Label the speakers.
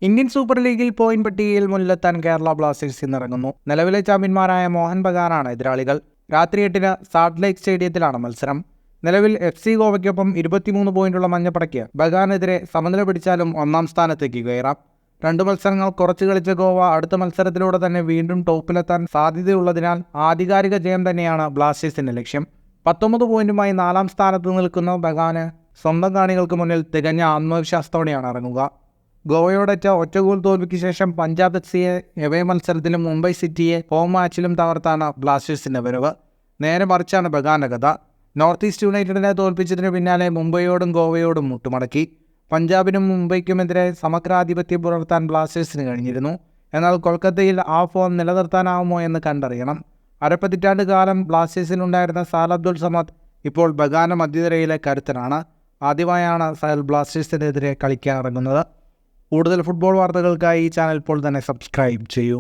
Speaker 1: Indian super ലീഗിൽ point പട്ടികയിൽ മുന്നിലെത്താൻ Kerala Blasters ഇന്നിറങ്ങുന്നു. നിലവിലെ ചാമ്പ്യന്മാരായ മോഹൻ ബഗാനാണ് എതിരാളികൾ. രാത്രി 8-ന് സാൾട്ട് ലേക്ക് സ്റ്റേഡിയത്തിലാണ് മത്സരം. നിലവിൽ FC ഗോവയ്ക്കൊപ്പം 23 പോയിന്റുള്ള മഞ്ഞപ്പടയ്ക്ക് ബഗാനെതിരെ സമനില പിടിച്ചാലും ഒന്നാം സ്ഥാനത്തേക്ക് കയറാം. 2 മത്സരങ്ങൾ കുറച്ചു കളിച്ച ഗോവ അടുത്ത മത്സരത്തിലൂടെ തന്നെ വീണ്ടും ടോപ്പിലെത്താൻ സാധ്യതയുള്ളതിനാൽ ആധികാരിക ജയം തന്നെയാണ് ബ്ലാസ്റ്റേഴ്സിന്റെ ലക്ഷ്യം. 19 പോയിന്റുമായി 4-ാം സ്ഥാനത്ത് നിൽക്കുന്ന ബഗാന് സ്വന്തം കാണികൾക്ക് മുന്നിൽ തികഞ്ഞ ആത്മവിശ്വാസത്തോടെയാണ് ഇറങ്ങുക. ഗോവയോടൊറ്റ ഒറ്റ ഗോൾ തോൽവിക്ക് ശേഷം പഞ്ചാബ് FCയെ എവേ മത്സരത്തിലും മുംബൈ സിറ്റിയെ ഹോം മാച്ചിലും തകർത്താണ് ബ്ലാസ്റ്റേഴ്സിന്റെ വരവ്. നേരെ മറിച്ചാണ് ബഗാന്റെ കഥ. നോർത്ത് ഈസ്റ്റ് യുണൈറ്റഡിനെ തോൽപ്പിച്ചതിന് പിന്നാലെ മുംബൈയോടും ഗോവയോടും മുട്ടുമടക്കി. പഞ്ചാബിനും മുംബൈക്കുമെതിരെ സമഗ്രാധിപത്യം പുലർത്താൻ ബ്ലാസ്റ്റേഴ്സിന് കഴിഞ്ഞിരുന്നു. എന്നാൽ കൊൽക്കത്തയിൽ ആ ഫോം നിലനിർത്താനാവുമോ എന്ന് കണ്ടറിയണം. അരപ്പതിറ്റാണ്ട് കാലം ബ്ലാസ്റ്റേഴ്സിലുണ്ടായിരുന്ന സാൽ അബ്ദുൾ സമദ് ഇപ്പോൾ ബഗാന മധ്യനിരയിലെ കരുത്തനാണ്. ആദ്യമായാണ് സാൽ ബ്ലാസ്റ്റേഴ്സിനെതിരെ കളിക്കാൻ ഇറങ്ങുന്നത്. കൂടുതൽ ഫുട്ബോൾ വാർത്തകൾക്കായി ഈ ചാനൽ ഇപ്പോൾ തന്നെ സബ്സ്ക്രൈബ് ചെയ്യൂ.